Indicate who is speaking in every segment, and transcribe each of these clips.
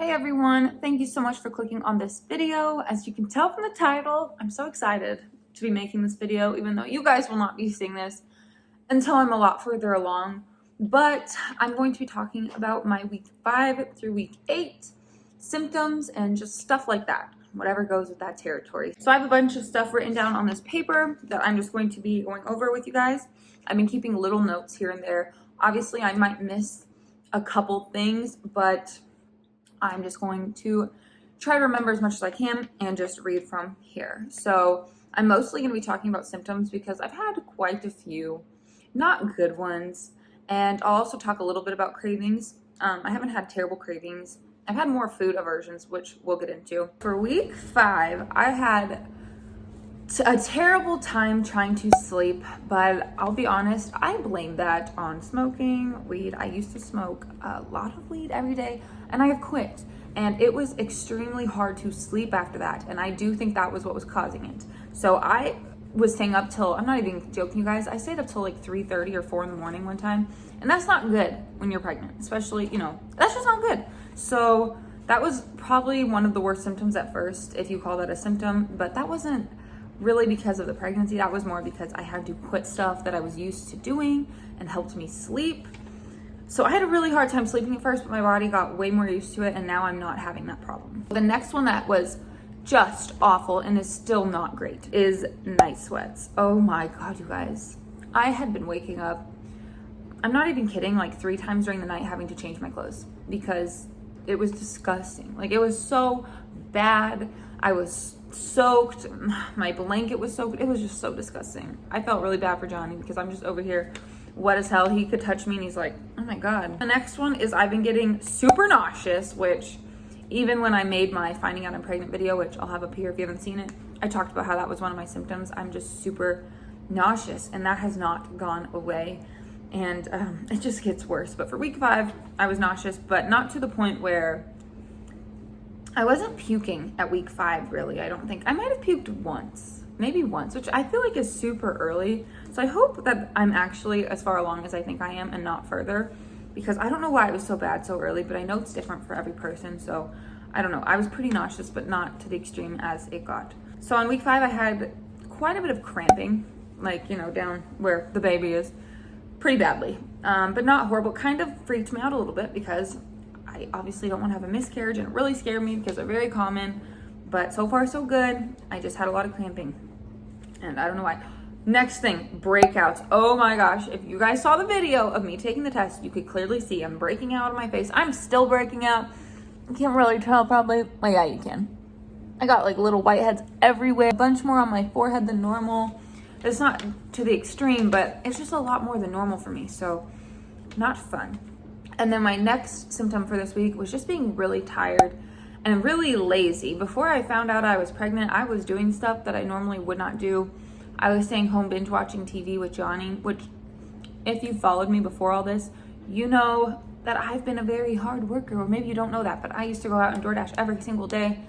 Speaker 1: Hey everyone, thank you so much for clicking on this video. As you can tell from the title, I'm so excited to be making this video, even though you guys will not be seeing this until I'm a lot further along. But I'm going to be talking about my week 5 through week 8 symptoms and just stuff like that, whatever goes with that territory. So I have a bunch of stuff written down on this paper that I'm just going to be going over with you guys. I've been keeping little notes here and there. Obviously, I might miss a couple things, but I'm just going to try to remember as much as I can and just read from here. So I'm mostly going to be talking about symptoms because I've had quite a few not good ones. And I'll also talk a little bit about cravings. I haven't had terrible cravings. I've had more food aversions, which we'll get into. For week 5, I had a terrible time trying to sleep, but I'll be honest, I blame that on smoking weed. I used to smoke a lot of weed every day, and I have quit. And it was extremely hard to sleep after that, and I do think that was what was causing it. So I was staying up till, I'm not even joking you guys, I stayed up till like 3:30 or 4 in the morning one time, and that's not good when you're pregnant, especially, that's just not good. So that was probably one of the worst symptoms at first, if you call that a symptom, but that wasn't really because of the pregnancy. That was more because I had to quit stuff that I was used to doing and helped me sleep. So I had a really hard time sleeping at first, but my body got way more used to it, and now I'm not having that problem. The next one that was just awful and is still not great is night sweats. Oh my God, you guys. I had been waking up, I'm not even kidding, like 3 times during the night having to change my clothes because it was disgusting. Like, it was so bad. I was soaked, my blanket was soaked. It was just so disgusting. I felt really bad for Johnny because I'm just over here wet as hell. He could touch me and he's like, oh my God. The next one is I've been getting super nauseous, which even when I made my finding out I'm pregnant video, which I'll have up here if you haven't seen it, I talked about how that was one of my symptoms. I'm just super nauseous, and that has not gone away, and it just gets worse. But for week 5, I was nauseous, but not to the point where I wasn't puking at week 5, really. I don't think. I might have puked once, maybe once, which I feel like is super early. So I hope that I'm actually as far along as I think I am and not further, because I don't know why it was so bad so early, but I know it's different for every person. So I don't know. I was pretty nauseous, but not to the extreme as it got. So on week 5, I had quite a bit of cramping, like, down where the baby is, pretty badly, but not horrible. Kind of freaked me out a little bit because I obviously don't want to have a miscarriage, and it really scared me because they're very common, but so far so good. I just had a lot of cramping, and I don't know why. Next thing, breakouts. Oh my gosh, if you guys saw the video of me taking the test, you could clearly see I'm breaking out of my face. I'm still breaking out. You can't really tell probably. Oh yeah, you can. I got like little whiteheads everywhere, a bunch more on my forehead than normal. It's not to the extreme, but it's just a lot more than normal for me, so not fun. And then my next symptom for this week was just being really tired and really lazy. Before I found out I was pregnant, I was doing stuff that I normally would not do. I was staying home binge watching TV with Johnny, which if you followed me before all this, you know that I've been a very hard worker, or maybe you don't know that, but I used to go out and DoorDash every single day.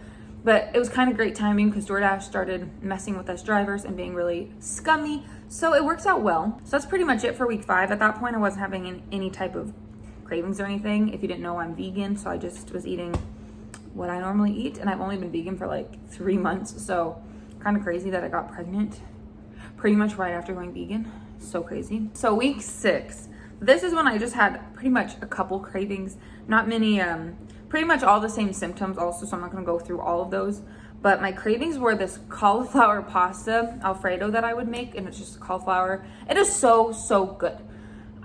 Speaker 1: But it was kind of great timing because DoorDash started messing with us drivers and being really scummy. So it works out well. So that's pretty much it for week 5. At that point, I wasn't having any type of cravings or anything. If you didn't know, I'm vegan, so I just was eating what I normally eat, and I've only been vegan for like 3 months, so kind of crazy that I got pregnant pretty much right after going vegan. So crazy. So week 6, this is when I just had pretty much a couple cravings, not many, pretty much all the same symptoms also, so I'm not going to go through all of those, but my cravings were this cauliflower pasta Alfredo that I would make, and it's just cauliflower. It is so good.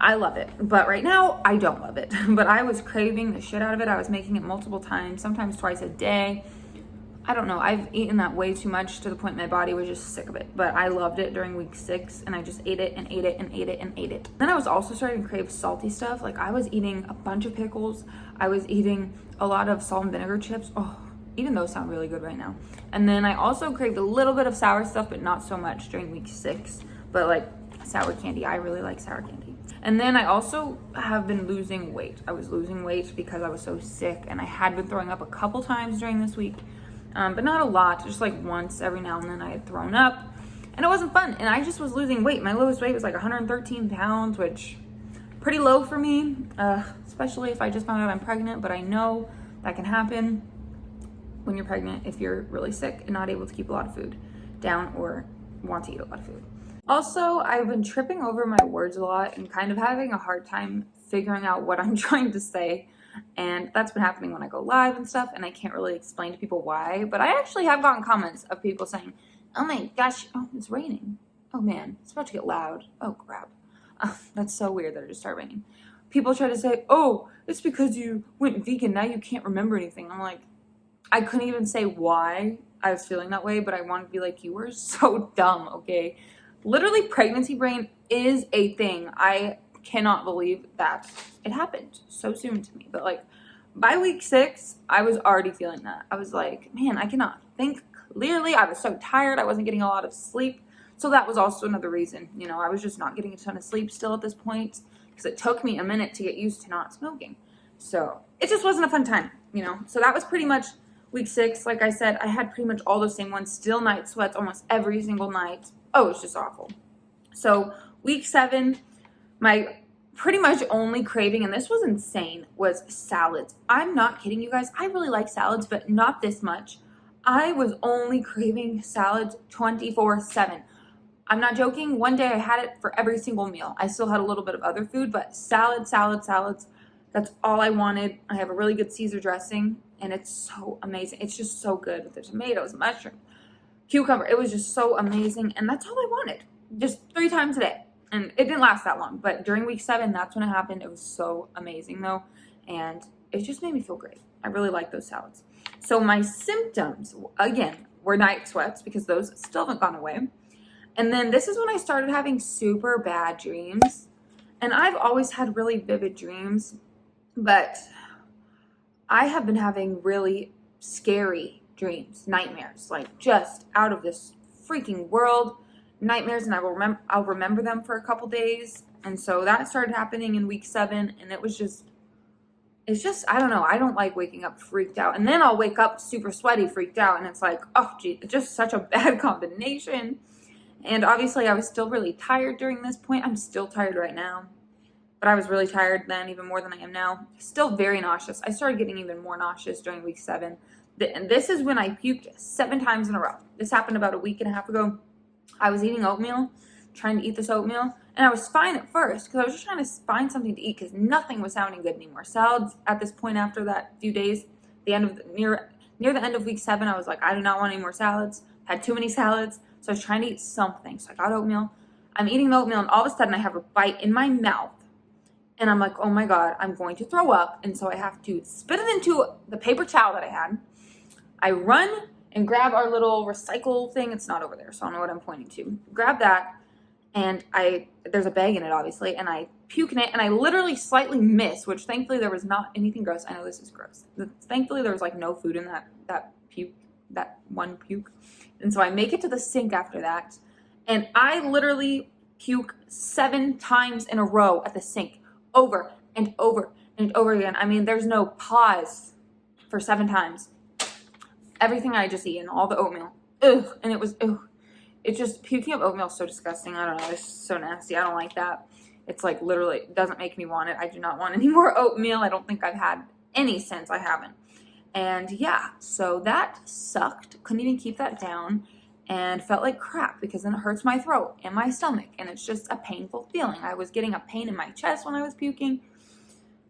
Speaker 1: I love it, but right now I don't love it. But I was craving the shit out of it. I was making it multiple times, sometimes twice a day. I don't know, I've eaten that way too much to the point my body was just sick of it. But I loved it during week 6, and I just ate it and ate it and ate it and ate it. Then I was also starting to crave salty stuff. Like, I was eating a bunch of pickles. I was eating a lot of salt and vinegar chips. Oh, even those sound really good right now. And then I also craved a little bit of sour stuff, but not so much during week 6. But like sour candy, I really like sour candy. And then I also have been losing weight. I was losing weight because I was so sick, and I had been throwing up a couple times during this week, but not a lot, just like once every now and then I had thrown up, and it wasn't fun, and I just was losing weight. My lowest weight was like 113 pounds, which pretty low for me, especially if I just found out I'm pregnant, but I know That can happen when you're pregnant if you're really sick and not able to keep a lot of food down or want to eat a lot of food. Also, I've been tripping over my words a lot and kind of having a hard time figuring out what I'm trying to say. And that's been happening when I go live and stuff, and I can't really explain to people why. But I actually have gotten comments of people saying, oh my gosh, oh, it's raining. Oh man, it's about to get loud. Oh crap. That's so weird that it just started raining. People try to say, oh, it's because you went vegan, now you can't remember anything. I'm like, I couldn't even say why I was feeling that way, but I wanted to be like, you were so dumb, okay? Literally, pregnancy brain is a thing. I cannot believe that it happened so soon to me. But like by week 6, I was already feeling that. I was like, man, I cannot think clearly. I was so tired. I wasn't getting a lot of sleep. So that was also another reason, you know, I was just not getting a ton of sleep still at this point because it took me a minute to get used to not smoking. So it just wasn't a fun time, you know. So that was pretty much week 6. Like I said, I had pretty much all the same ones, still night sweats almost every single night. Oh, it's just awful. So week 7, my pretty much only craving, and this was insane, was salads. I'm not kidding you guys. I really like salads, but not this much. I was only craving salads 24/7. I'm not joking. One day I had it for every single meal. I still had a little bit of other food, but salads. That's all I wanted. I have a really good Caesar dressing, and it's so amazing. It's just so good with the tomatoes, mushrooms, cucumber. It was just so amazing, and that's all I wanted. Just 3 times a day. And it didn't last that long, but during week 7, that's when it happened. It was so amazing though, and it just made me feel great. I really like those salads. So my symptoms, again, were night sweats because those still haven't gone away. And then this is when I started having super bad dreams. And I've always had really vivid dreams, but I have been having really scary dreams, nightmares, like just out of this freaking world. Nightmares, and I'll remember them for a couple days. And so that started happening in week 7, and it's just I don't know, I don't like waking up freaked out, and then I'll wake up super sweaty, freaked out, and it's like, oh gee, it's just such a bad combination. And obviously I was still really tired during this point. I'm still tired right now, but I was really tired then, even more than I am now. Still very nauseous. I started getting even more nauseous during week 7, and this is when I puked 7 times in a row. This happened about a week and a half ago. I was eating oatmeal, trying to eat this oatmeal, and I was fine at first because I was just trying to find something to eat because nothing was sounding good anymore. Salads at this point after that few days, near the end of week 7, I was like, I do not want any more salads. Had too many salads, so I was trying to eat something. So I got oatmeal. I'm eating the oatmeal, and all of a sudden I have a bite in my mouth, and I'm like, oh my God, I'm going to throw up, and so I have to spit it into the paper towel that I had. I run and grab our little recycle thing. It's not over there, so I don't know what I'm pointing to. Grab that, and there's a bag in it, obviously, and I puke in it, and I literally slightly miss, which thankfully there was not anything gross. I know this is gross. Thankfully there was like no food in that puke, that one puke. And so I make it to the sink after that, and I literally puke 7 times in a row at the sink, over and over and over again. I mean, there's no pause for 7 times. Everything I just eaten, all the oatmeal, ugh, and it was, ugh. It's just, puking up oatmeal is so disgusting. I don't know, it's so nasty. I don't like that. It's like literally, it doesn't make me want it. I do not want any more oatmeal. I don't think I've had any since. I haven't. And yeah, so that sucked. Couldn't even keep that down, and felt like crap because then it hurts my throat and my stomach, and it's just a painful feeling. I was getting a pain in my chest when I was puking.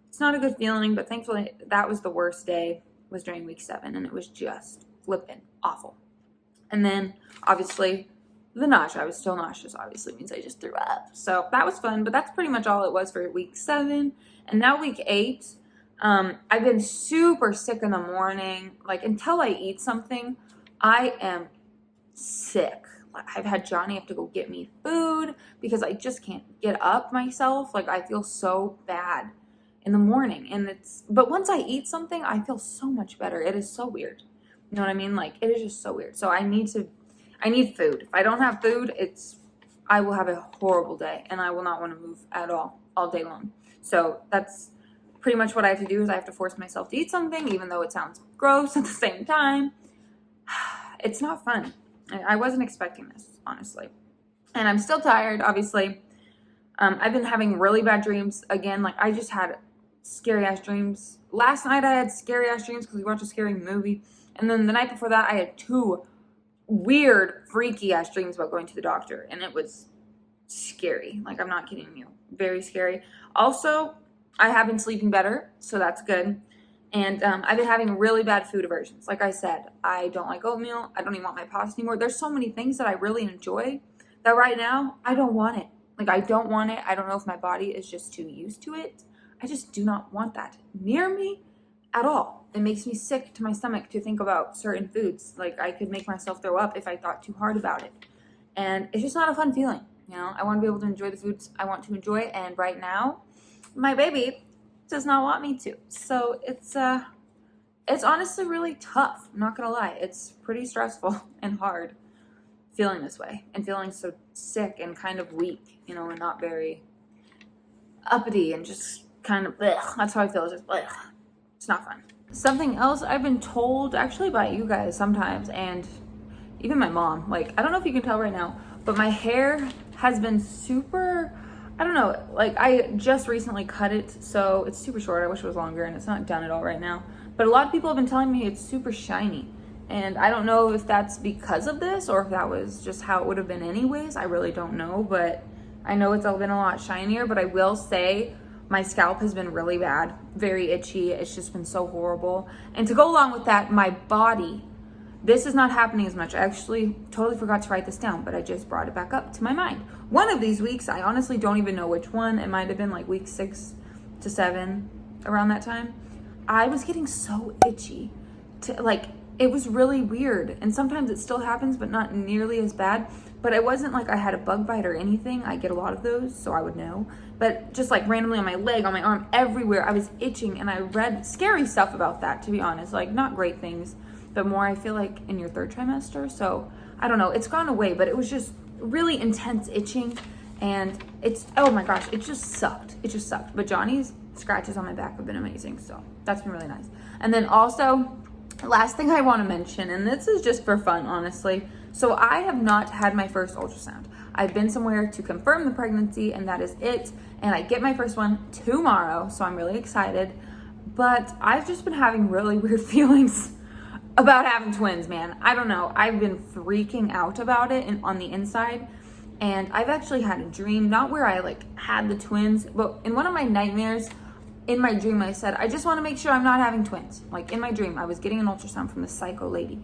Speaker 1: It's not a good feeling, but thankfully that was the worst day, was during week 7, and it was just flippin' awful. And then obviously the nausea. I was still nauseous, obviously means I just threw up. So that was fun, but that's pretty much all it was for week 7. And now week 8, I've been super sick in the morning. Like, until I eat something, I am sick. I've had Johnny have to go get me food because I just can't get up myself. Like, I feel so bad in the morning, but once I eat something, I feel so much better. It is so weird. You know what I mean? Like, it is just so weird. So I need food. If I don't have food, I will have a horrible day, and I will not want to move at all day long. So that's pretty much what I have to do, is I have to force myself to eat something, even though it sounds gross at the same time. It's not fun. I wasn't expecting this, honestly. And I'm still tired, obviously. I've been having really bad dreams again. Like, I just had scary ass dreams. Last night I had scary ass dreams because we watched a scary movie. And then the night before that I had 2 weird, freaky ass dreams about going to the doctor. And it was scary. Like, I'm not kidding you. Very scary. Also, I have been sleeping better, so that's good. And I've been having really bad food aversions. Like I said, I don't like oatmeal. I don't even want my pasta anymore. There's so many things that I really enjoy that right now I don't want it. Like, I don't want it. I don't know if my body is just too used to it. I just do not want that near me at all. It makes me sick to my stomach to think about certain foods. Like, I could make myself throw up if I thought too hard about it. And it's just not a fun feeling. You know, I want to be able to enjoy the foods I want to enjoy. And right now, my baby does not want me to. So it's honestly really tough. I'm not going to lie. It's pretty stressful and hard feeling this way and feeling so sick and kind of weak, you know, and not very uppity and just kind of, blech. That's how I feel. It's just, blech. It's not fun. Something else I've been told actually by you guys sometimes, and even my mom, like, I don't know if you can tell right now, but my hair has been super, I don't know, like, I just recently cut it, so it's super short. I wish it was longer, and it's not done at all right now. But a lot of people have been telling me it's super shiny. And I don't know if that's because of this or if that was just how it would have been anyways. I really don't know, but I know it's been a lot shinier. But I will say my scalp has been really bad, very itchy. It's just been so horrible. And to go along with that, my body, this is not happening as much. I actually totally forgot to write this down, but I just brought it back up to my mind. One of these weeks, I honestly don't even know which one. It might have been like week 6 to 7, around that time. I was getting so itchy. It was really weird. And sometimes it still happens, but not nearly as bad. But it wasn't like I had a bug bite or anything. I get a lot of those, so I would know. But just like randomly on my leg, on my arm, everywhere, I was itching. And I read scary stuff about that, to be honest. Like, not great things, but more, I feel like, in your 3rd trimester. So I don't know, it's gone away, but it was just really intense itching. And it's, oh my gosh, it just sucked. It just sucked. But Johnny's scratches on my back have been amazing. So that's been really nice. And then also, last thing I want to mention, and this is just for fun, honestly. So I have not had my first ultrasound. I've been somewhere to confirm the pregnancy, and that is it. And I get my first one tomorrow, so I'm really excited. But I've just been having really weird feelings about having twins, man. I don't know. I've been freaking out about it on the inside. And I've actually had a dream, not where I like had the twins, but in one of my nightmares, in my dream, I said, I just want to make sure I'm not having twins. Like, in my dream, I was getting an ultrasound from the psycho lady.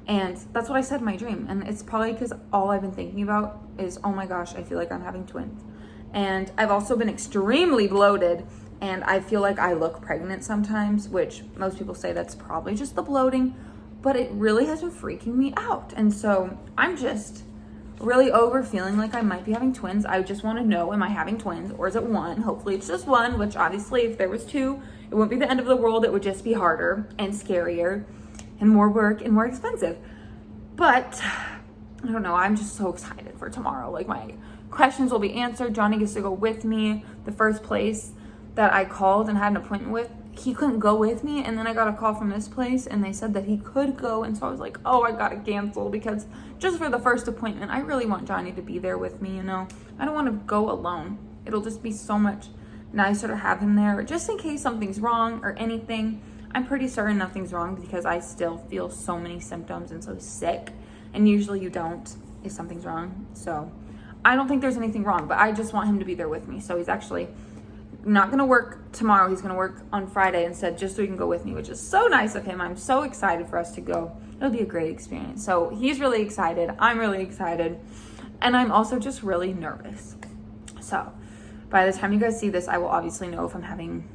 Speaker 1: And that's what I said in my dream. And it's probably because all I've been thinking about is, oh my gosh, I feel like I'm having twins. And I've also been extremely bloated. And I feel like I look pregnant sometimes, which most people say that's probably just the bloating. But it really has been freaking me out. And so I'm just really over feeling like I might be having twins. I just want to know, am I having twins or is it one? Hopefully it's just one, which obviously if there was 2, it wouldn't be the end of the world. It would just be harder and scarier and more work and more expensive. But I don't know, I'm just so excited for tomorrow. Like, my questions will be answered. Johnny gets to go with me. The first place that I called and had an appointment with, he couldn't go with me, and then I got a call from this place and they said that he could go, and so I was like, oh, I gotta cancel, because just for the first appointment, I really want Johnny to be there with me, you know. I don't want to go alone. It'll just be so much nicer to have him there, just in case something's wrong or anything. I'm pretty certain nothing's wrong because I still feel so many symptoms and so sick, and usually you don't if something's wrong. So I don't think there's anything wrong, but I just want him to be there with me. So he's actually not gonna work tomorrow. He's gonna work on Friday instead, just so he can go with me, which is so nice of him. I'm so excited for us to go. It'll be a great experience. So he's really excited. I'm really excited. And I'm also just really nervous. So by the time you guys see this, I will obviously know if I'm having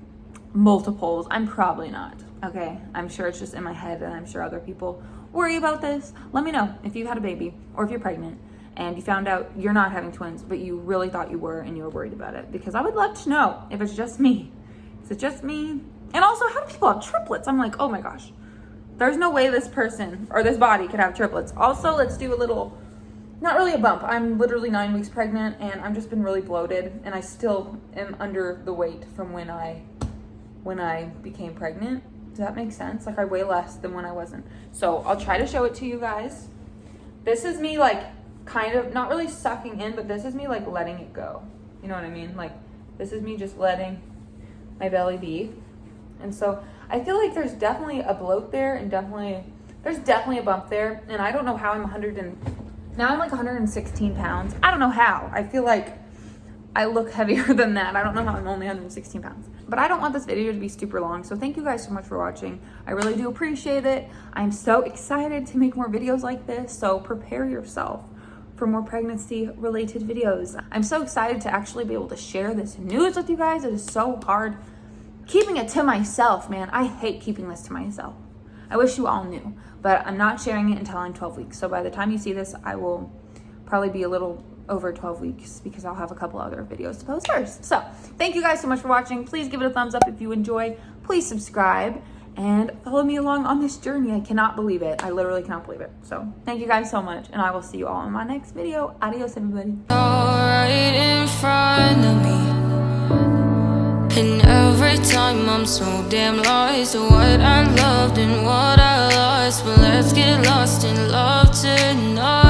Speaker 1: multiples. I'm probably not, okay? I'm sure it's just in my head, and I'm sure other people worry about this. Let me know if you've had a baby or if you're pregnant and you found out you're not having twins, but you really thought you were and you were worried about it, because I would love to know if it's just me. Is it just me? And also, how do people have triplets? I'm like, oh my gosh, there's no way this person or this body could have triplets. Also, let's do a little, not really a bump. I'm literally 9 weeks pregnant, and I've just been really bloated, and I still am under the weight from when I became pregnant. Does that make sense? Like, I weigh less than when I wasn't. So I'll try to show it to you guys. This is me, like, kind of not really sucking in, but this is me like letting it go. You know what I mean? Like, this is me just letting my belly be. And so I feel like there's definitely a bloat there, and there's definitely a bump there. And I don't know how now I'm like 116 pounds. I don't know how. I feel like I look heavier than that. I don't know how I'm only 116 pounds. But I don't want this video to be super long, so thank you guys so much for watching. I really do appreciate it. I'm so excited to make more videos like this, so prepare yourself for more pregnancy-related videos. I'm so excited to actually be able to share this news with you guys. It is so hard keeping it to myself, man. I hate keeping this to myself. I wish you all knew, but I'm not sharing it until I'm 12 weeks. So by the time you see this, I will probably be a little over 12 weeks because I'll have a couple other videos to post first. So thank you guys so much for watching. Please give it a thumbs up if you enjoy. Please subscribe and follow me along on this journey. I cannot believe it. I literally cannot believe it. So thank you guys so much, and I will see you all in my next video. Adios, everybody.
Speaker 2: Right in front of me, and every time I'm so damn lost to what I loved and what I lost. But let's get lost in love tonight.